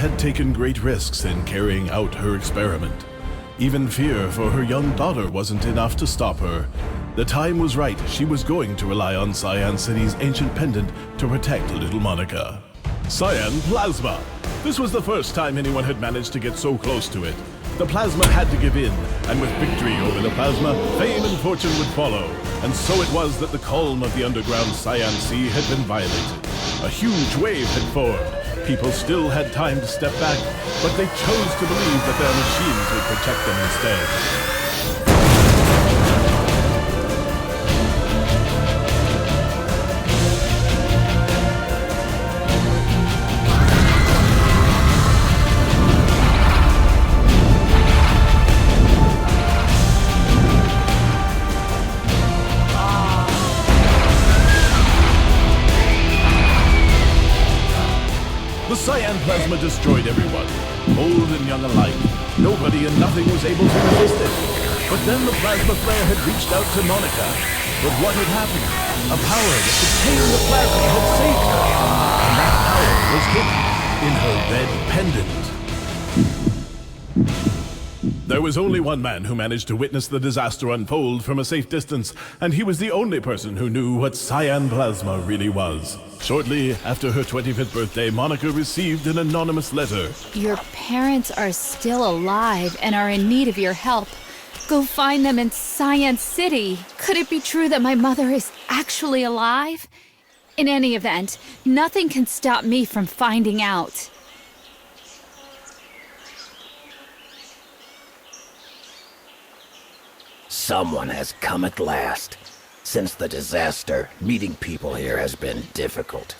had taken great risks in carrying out her experiment. Even fear for her young daughter wasn't enough to stop her. The time was right. She was going to rely on Cyan City's ancient pendant to protect little Monica. Cyan Plasma. This was the first time anyone had managed to get so close to it. The plasma had to give in, and with victory over the plasma, fame and fortune would follow. And so it was that the calm of the underground Cyan Sea had been violated. A huge wave had formed. People still had time to step back, but they chose to believe that their machines would protect them instead. The Cyan plasma destroyed everyone, old and young alike. Nobody and nothing was able to resist it. But then the plasma flare had reached out to Monica. But what had happened? A power that contained the plasma had saved her. And that power was hidden in her red pendant. There was only one man who managed to witness the disaster unfold from a safe distance, and he was the only person who knew what Cyan plasma really was. Shortly after her 25th birthday, Monica received an anonymous letter. Your parents are still alive and are in need of your help. Go find them in Cyan City. Could it be true that my mother is actually alive? In any event, nothing can stop me from finding out. Someone has come at last. Since the disaster, meeting people here has been difficult.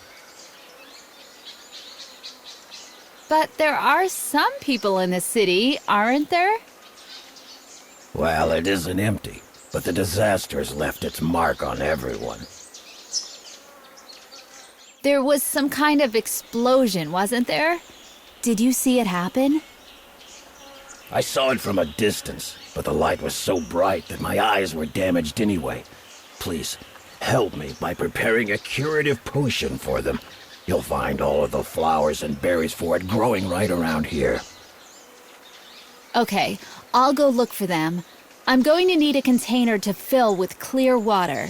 But there are some people in the city, aren't there? Well, it isn't empty, but the disaster has left its mark on everyone. There was some kind of explosion, wasn't there? Did you see it happen? I saw it from a distance, but the light was so bright that my eyes were damaged anyway. Please, help me by preparing a curative potion for them. You'll find all of the flowers and berries for it growing right around here. Okay, I'll go look for them. I'm going to need a container to fill with clear water.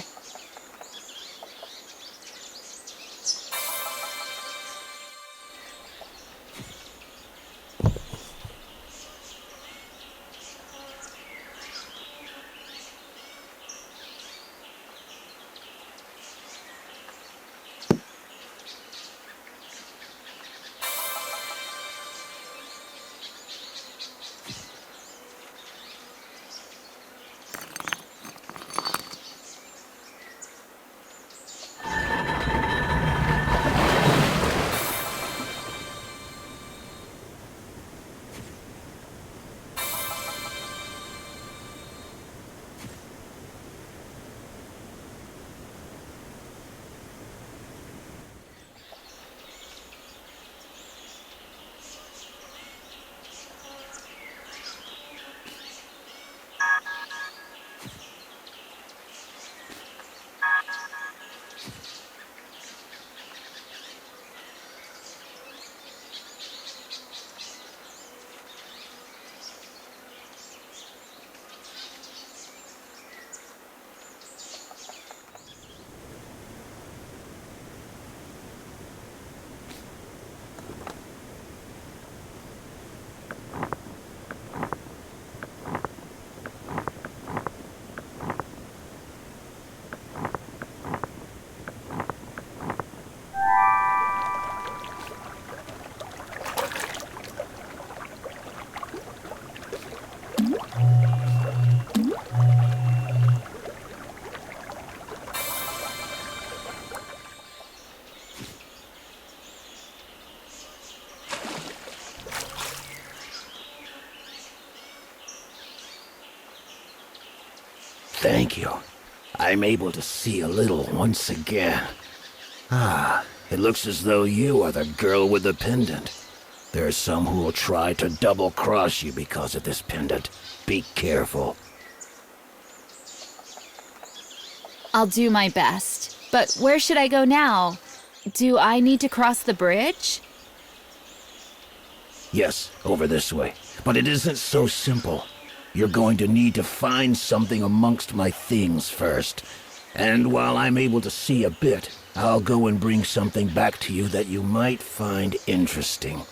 Thank you. I'm able to see a little once again. Ah, it looks as though you are the girl with the pendant. There are some who will try to double-cross you because of this pendant. Be careful. I'll do my best. But where should I go now? Do I need to cross the bridge? Yes, over this way. But it isn't so simple. You're going to need to find something amongst my things first. And while I'm able to see a bit, I'll go and bring something back to you that you might find interesting.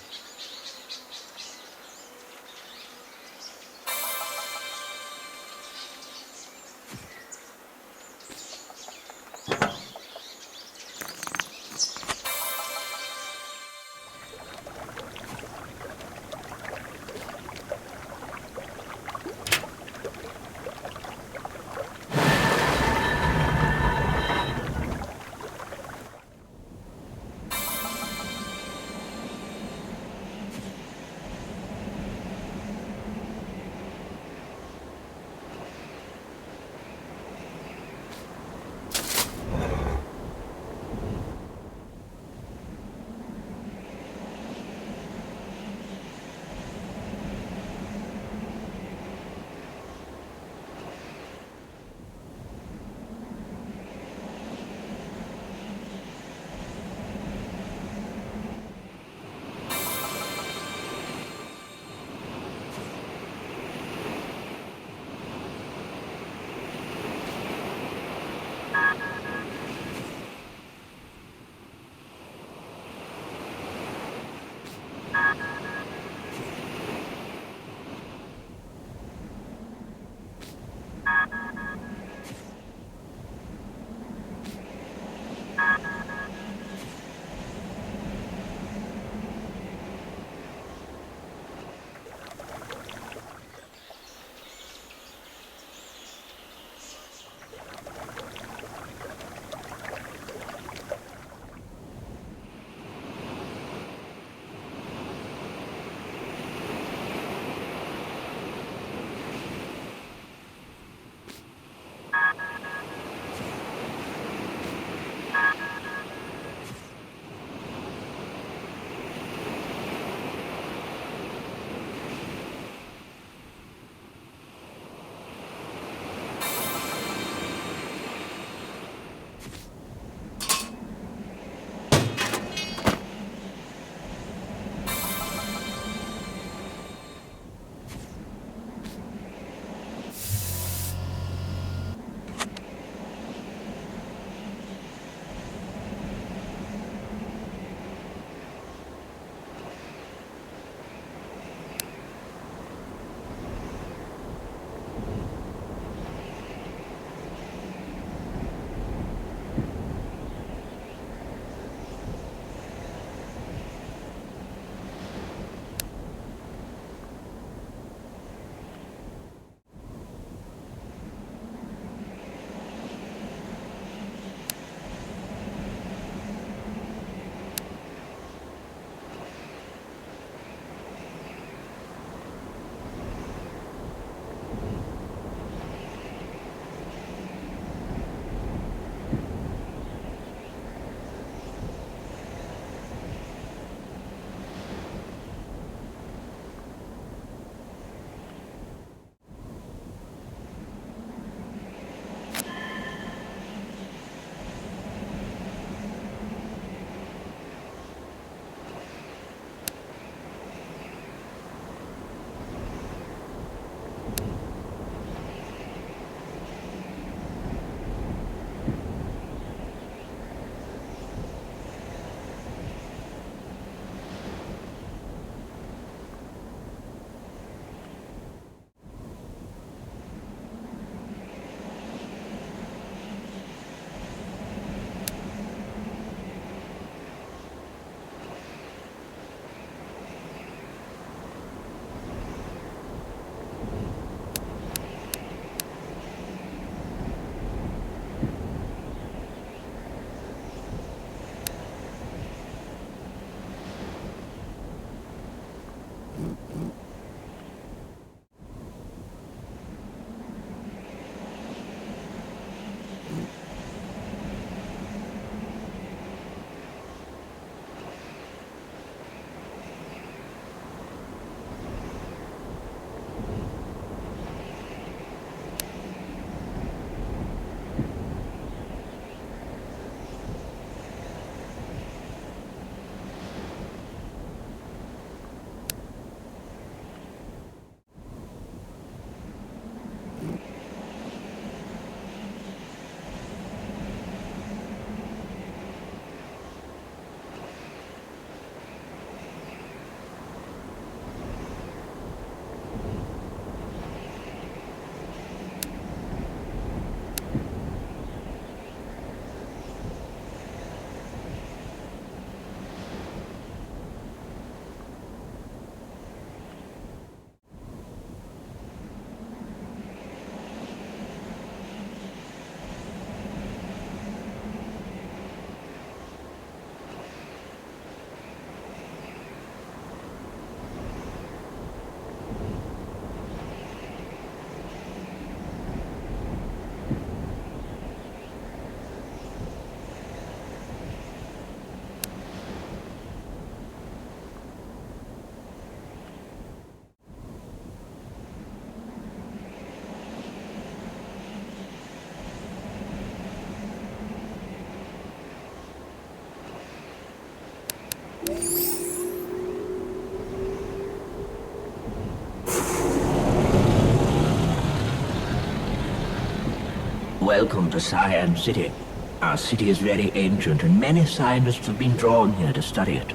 Welcome to Cyan City. Our city is very ancient, and many scientists have been drawn here to study it.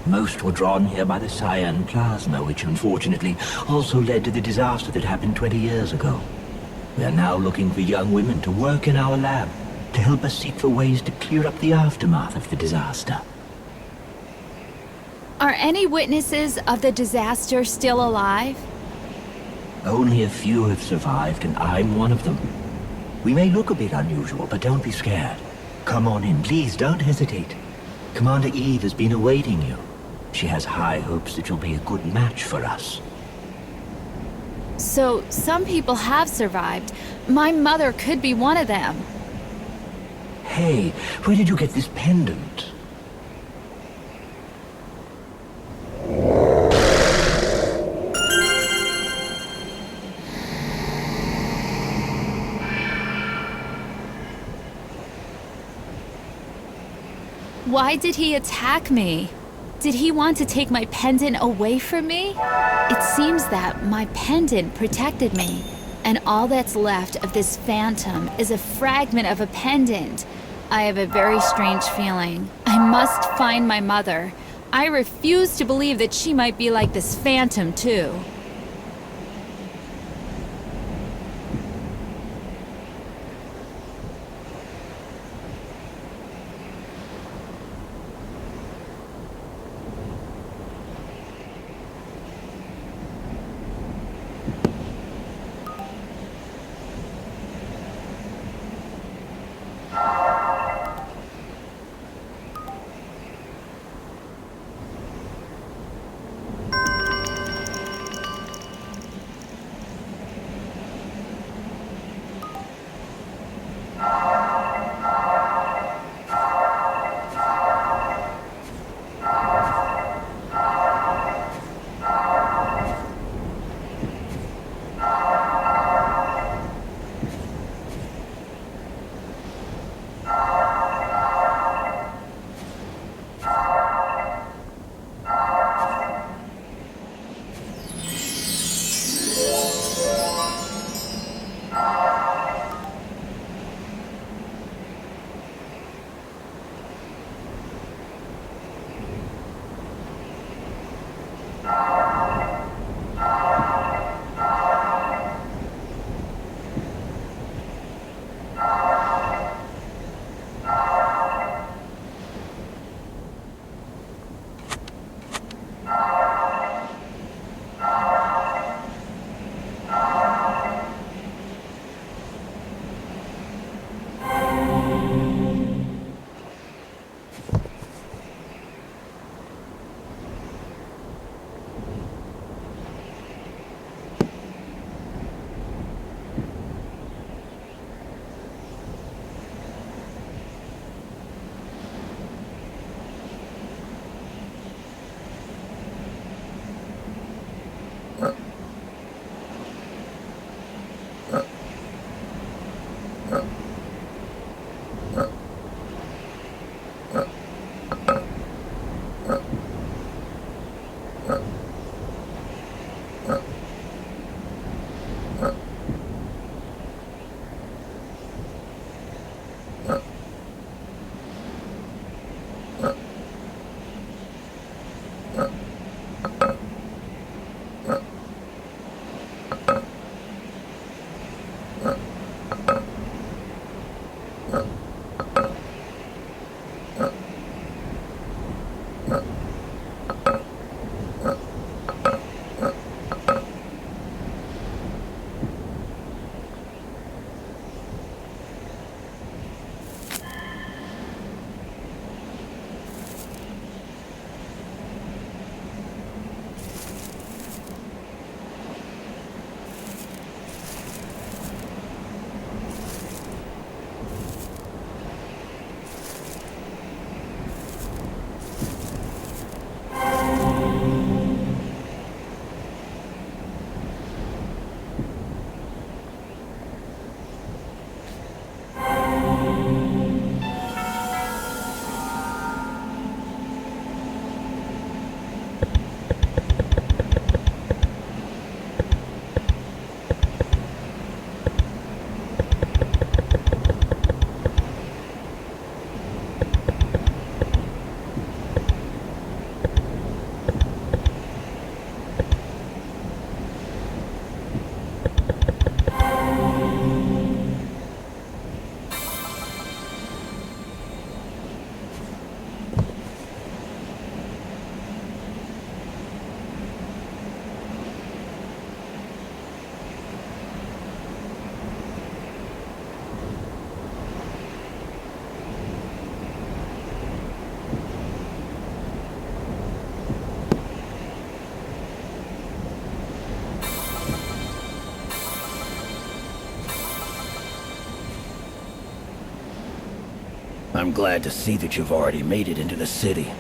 Most were drawn here by the Cyan plasma, which unfortunately also led to the disaster that happened 20 years ago. We are now looking for young women to work in our lab, to help us seek for ways to clear up the aftermath of the disaster. Are any witnesses of the disaster still alive? Only a few have survived, and I'm one of them. We may look a bit unusual, but don't be scared. Come on in, please, don't hesitate. Commander Eve has been awaiting you. She has high hopes that you'll be a good match for us. So, some people have survived. My mother could be one of them. Hey, where did you get this pendant? Why did he attack me? Did he want to take my pendant away from me? It seems that my pendant protected me, and all that's left of this phantom is a fragment of a pendant. I have a very strange feeling. I must find my mother. I refuse to believe that she might be like this phantom, too. I'm glad to see that you've already made it into the city.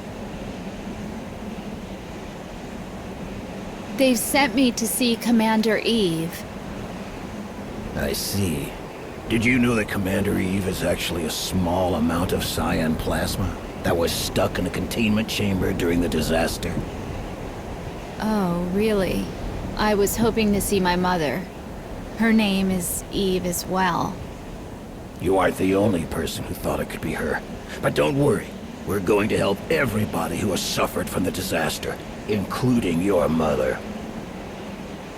They've sent me to see Commander Eve. I see. Did you know that Commander Eve is actually a small amount of cyan plasma that was stuck in a containment chamber during the disaster? Oh, really? I was hoping to see my mother. Her name is Eve as well. You aren't the only person who thought it could be her. But don't worry. We're going to help everybody who has suffered from the disaster, including your mother.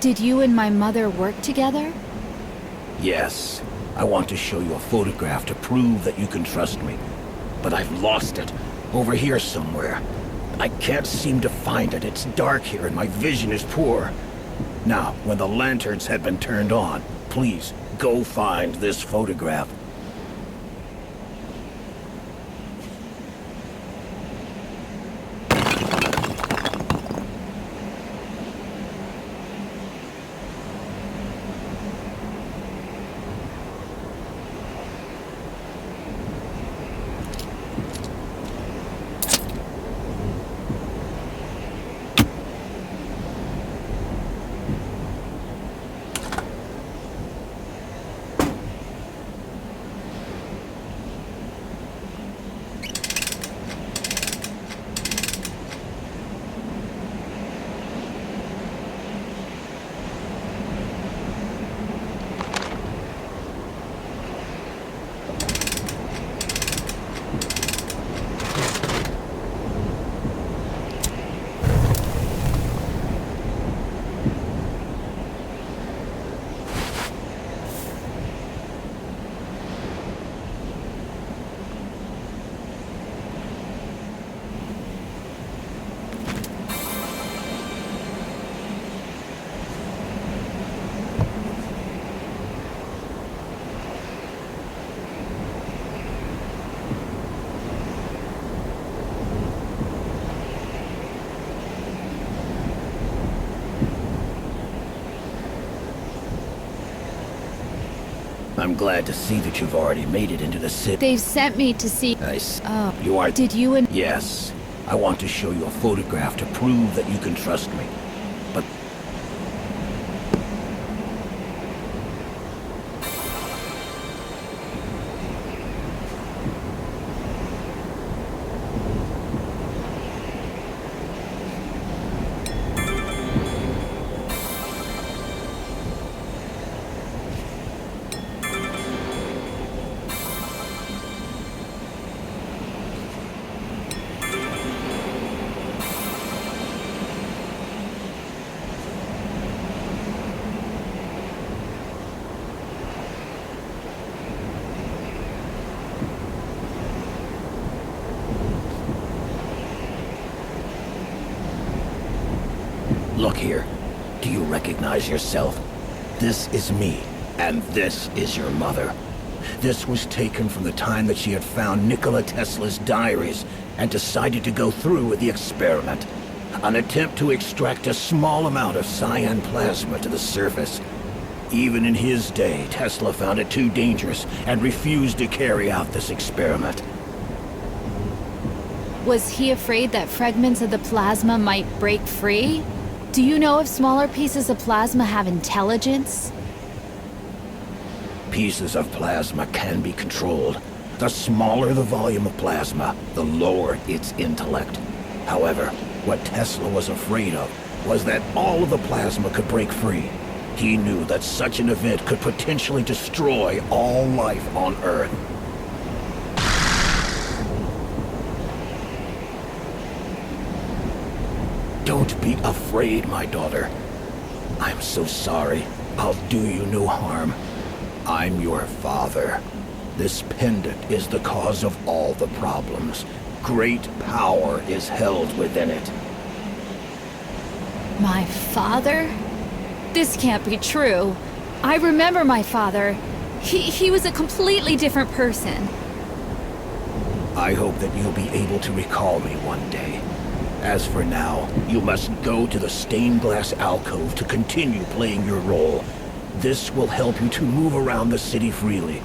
Did you and my mother work together? Yes. I want to show you a photograph to prove that you can trust me. But I've lost it. Over here somewhere. I can't seem to find it. It's dark here and my vision is poor. Now, when the lanterns had been turned on, please, go find this photograph. I'm glad to see that you've already made it into the city. They've sent me to see... Oh. You are... Did you and... Yes. I want to show you a photograph to prove that you can trust me. But... Look here. Do you recognize yourself? This is me, and this is your mother. This was taken from the time that she had found Nikola Tesla's diaries and decided to go through with the experiment. An attempt to extract a small amount of cyan plasma to the surface. Even in his day, Tesla found it too dangerous and refused to carry out this experiment. Was he afraid that fragments of the plasma might break free? Do you know if smaller pieces of plasma have intelligence? Pieces of plasma can be controlled. The smaller the volume of plasma, the lower its intellect. However, what Tesla was afraid of was that all of the plasma could break free. He knew that such an event could potentially destroy all life on Earth. Don't be afraid, my daughter. I'm so sorry. I'll do you no harm. I'm your father. This pendant is the cause of all the problems. Great power is held within it. My father? This can't be true. I remember my father. He was a completely different person. I hope that you'll be able to recall me one day. As for now, you must go to the stained glass alcove to continue playing your role. This will help you to move around the city freely.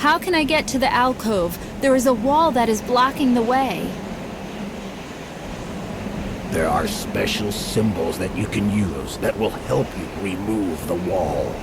How can I get to the alcove? There is a wall that is blocking the way. There are special symbols that you can use that will help you remove the wall.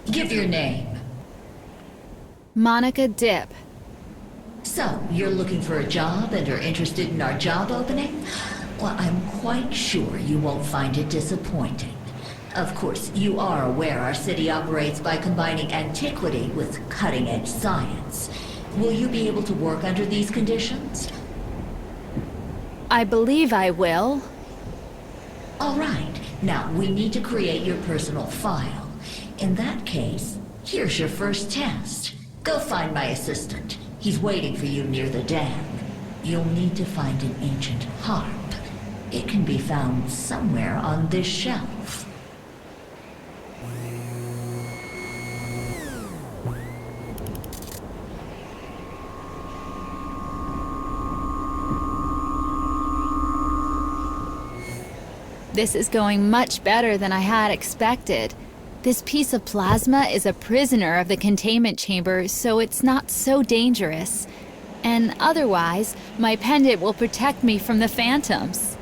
Give your name. Monica Dipp. So, you're looking for a job and are interested in our job opening? Well, I'm quite sure you won't find it disappointing. Of course, you are aware our city operates by combining antiquity with cutting-edge science. Will you be able to work under these conditions? I believe I will. All right. Now, we need to create your personal file. In that case, here's your first test. Go find my assistant. He's waiting for you near the dam. You'll need to find an ancient harp. It can be found somewhere on this shelf. This is going much better than I had expected. This piece of plasma is a prisoner of the containment chamber, so it's not so dangerous. And otherwise, my pendant will protect me from the phantoms.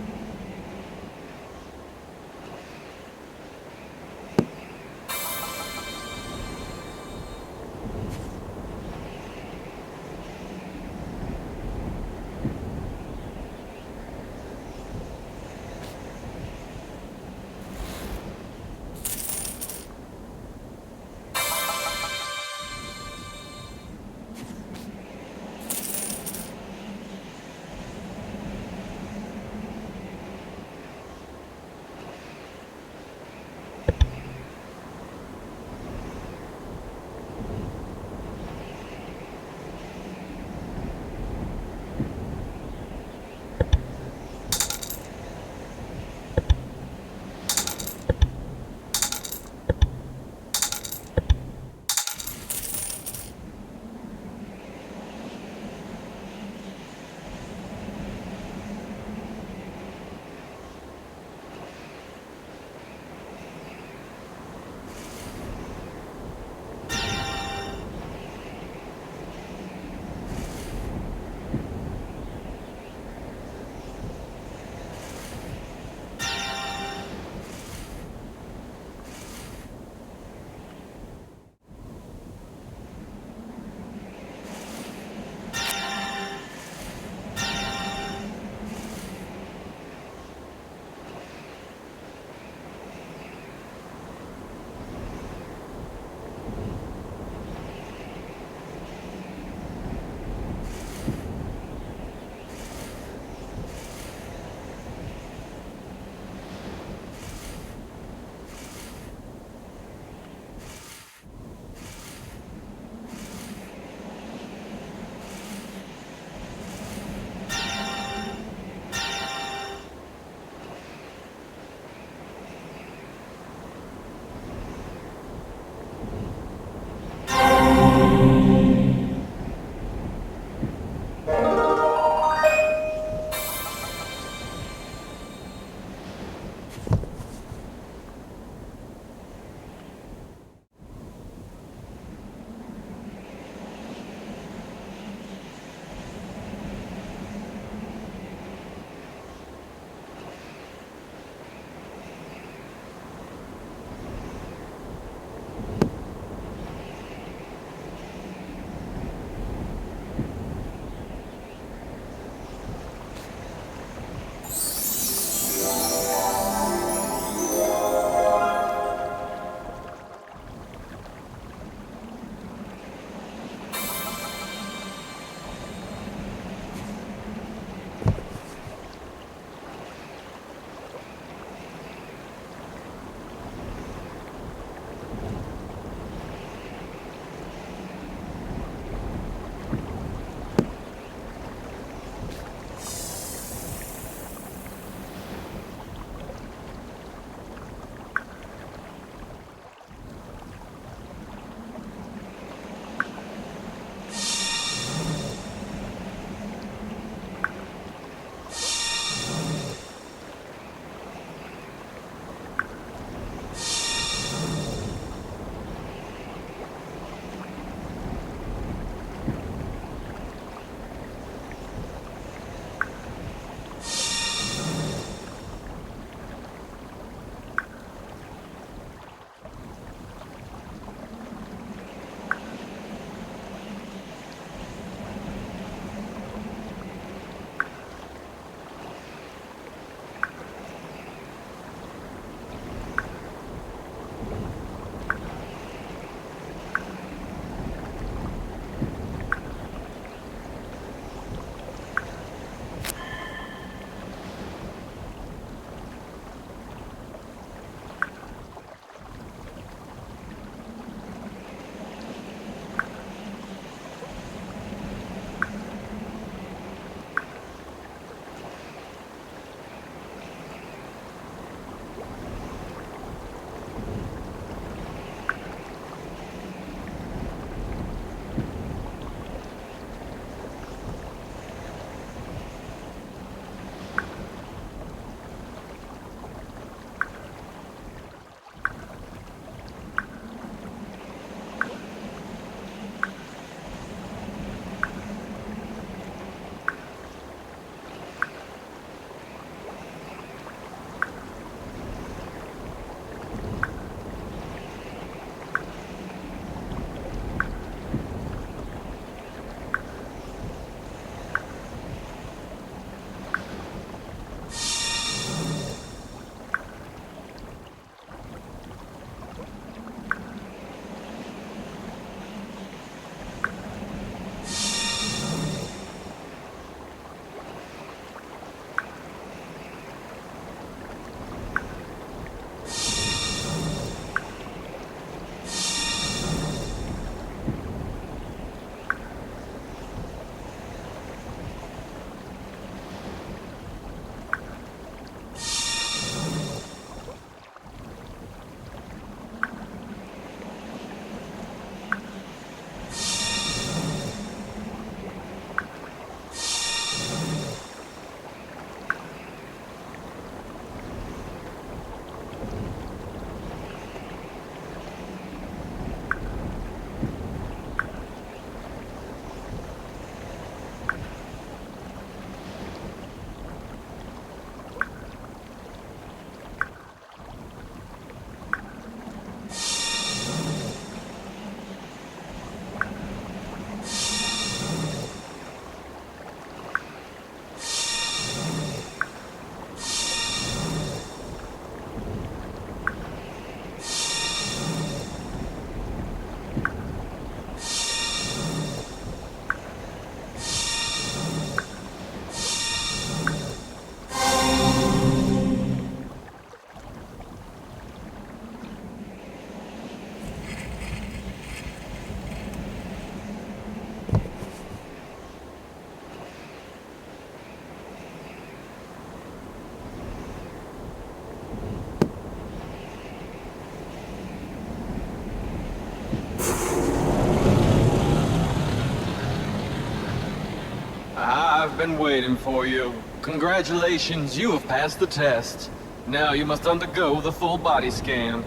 I've been waiting for you. Congratulations, you have passed the test. Now you must undergo the full body scan.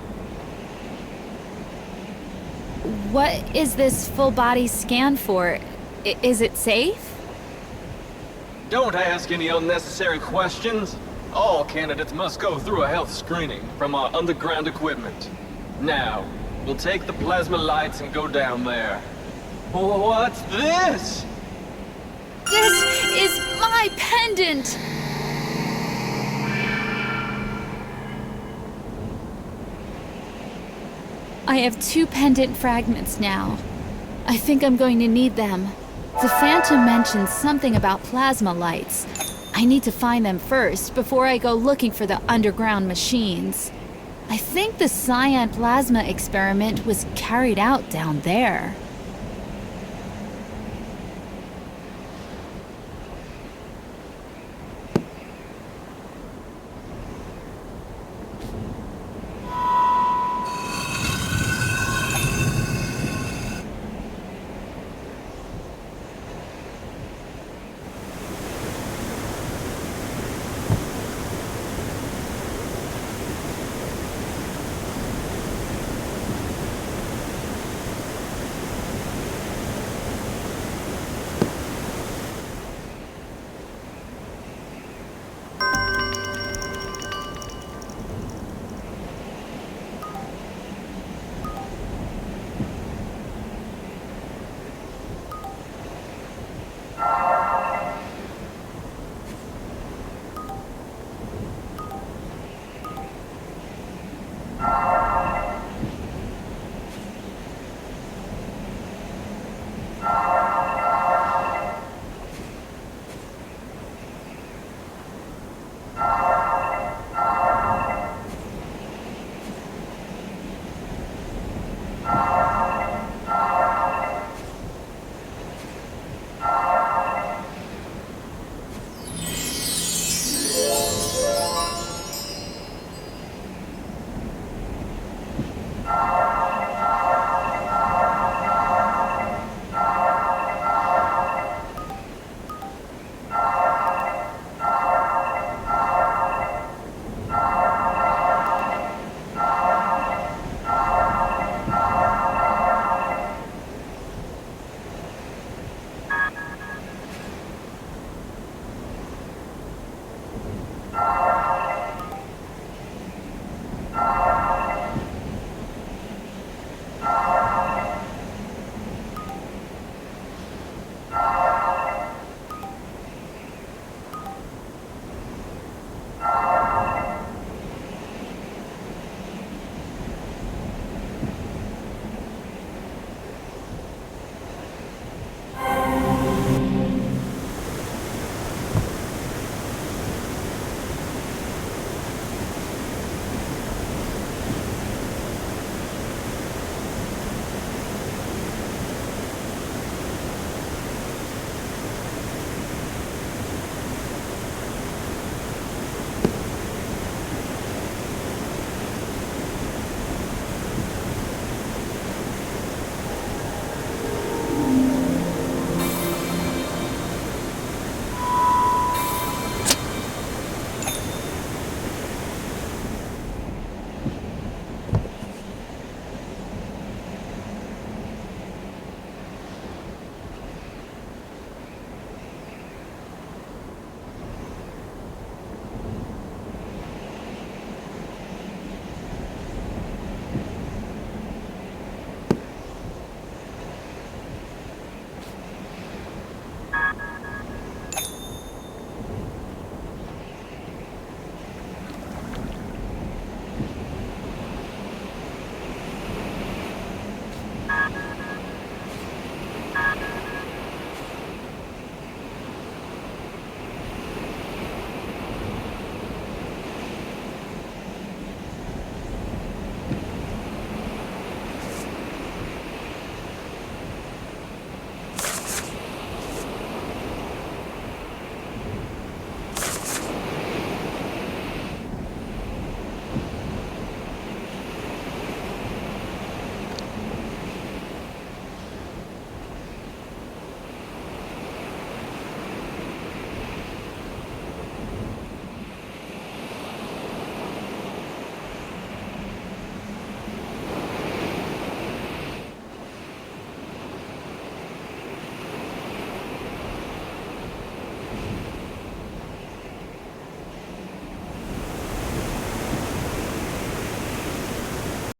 What is this full body scan for? Is it safe? Don't ask any unnecessary questions. All candidates must go through a health screening from our underground equipment. Now, we'll take the plasma lights and go down there. What's this? This is my pendant! I have 2 pendant fragments now. I think I'm going to need them. The Phantom mentioned something about plasma lights. I need to find them first before I go looking for the underground machines. I think the Cyan plasma experiment was carried out down there.